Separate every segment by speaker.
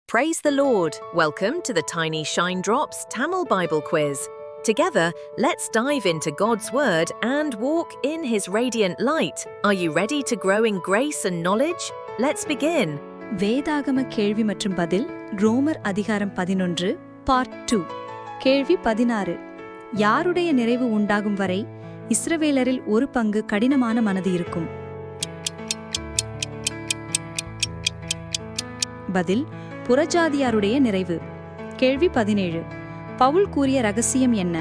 Speaker 1: Praise the Lord! Welcome to the Tiny Shine Drops Tamil Bible Quiz. Together, let's dive into God's Word and walk in His radiant light. Are you ready to grow in grace and knowledge? Let's begin.
Speaker 2: வேதாகம கேள்வி மற்றும் பதில் ரோமர் அதிகாரம் 11 part 2. கேள்வி 16. யாருடைய நிறைவு உண்டாகும் வரை இஸ்ரவேலரில் ஒரு பங்கு கடினமான மனது இருக்கும்? பதில் புறஜாதியாருடைய நிறைவு. கேள்வி 17. பவுல் கூறிய ரகசியம் என்ன?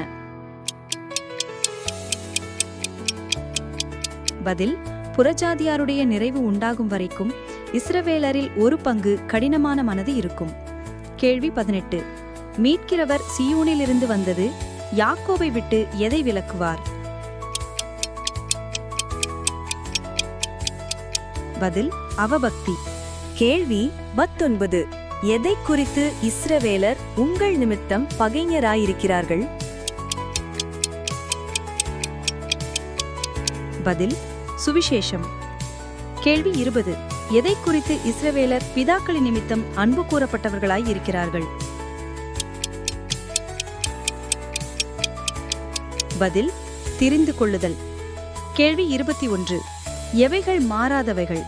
Speaker 2: பதில் புறஜாதியாருடைய நிறைவு உண்டாகும் வரைக்கும் இஸ்ரவேலரில் ஒரு பங்கு கடினமான மனது இருக்கும். கேள்வி 18. மீட்கிறவர் சீயோனிலிருந்து வந்தது யாக்கோபை விட்டு எதை விலக்குவார்? பதில் அவபக்தி. கேள்வி 19. எதை குறித்து இஸ்ரவேலர் உங்கள் நிமித்தம் பகைஞராயிருக்கிறார்கள்? பதில் சுவிசேஷம். கேள்வி 20. எதை குறித்து இஸ்ரவேலர் பிதாக்களின் நிமித்தம் அன்பு கூறப்பட்டவர்களாய் இருக்கிறார்கள்? பதில் தெரிந்து கொள்ளுதல். கேள்வி 21. எவைகள் மாறாதவைகள்?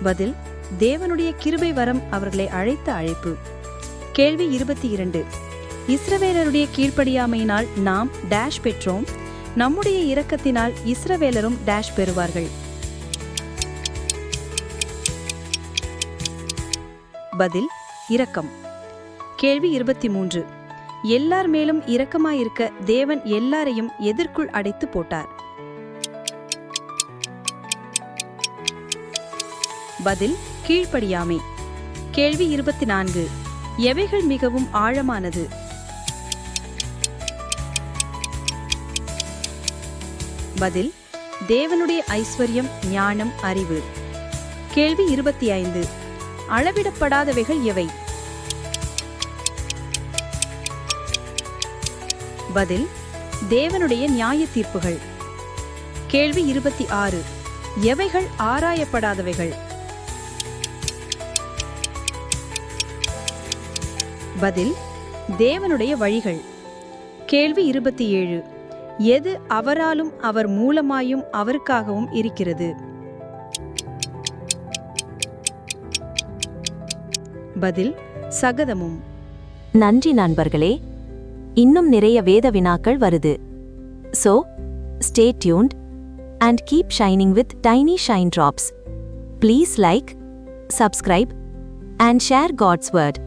Speaker 2: பதில் தேவனுடைய கிருபை வரம் அவர்களை அழைத்த அழைப்பு. கேள்வி 22. இஸ்ரவேலருடைய கீழ்ப்படியாமையினால் நாம் டேஷ் பெற்றோம், நம்முடைய இரக்கத்தினால் இஸ்ரவேலரும் டேஷ் பெறுவார்கள். பதில் இரக்கம். கேள்வி 23. எல்லார் மேலும் இரக்கமாயிருக்க தேவன் எல்லாரையும் எதிர்க்குள் அடைத்து போட்டார். பதில் கீழ்ப்படியாமை. கேள்வி 24. எவைகள் மிகவும் ஆழமானது? பதில் தேவனுடைய ஐஸ்வர்யம், ஞானம், அறிவு. கேள்வி 25. அளவிடப்படாதவைகள் எவை? பதில் தேவனுடைய நியாய தீர்ப்புகள். கேள்வி 26. எவைகள் ஆராயப்படாதவைகள்? பதில் தேவனுடைய வழிகள். கேள்வி 27. எது அவராலும் அவர் மூலமாயும் அவருக்காகவும் இருக்கிறது? பதில் சகதமும்.
Speaker 3: நன்றி நண்பர்களே, இன்னும் நிறைய வேத வினாக்கள் வருது. So, stay tuned and keep shining with Tiny Shine Drops. Please like, subscribe and share God's Word.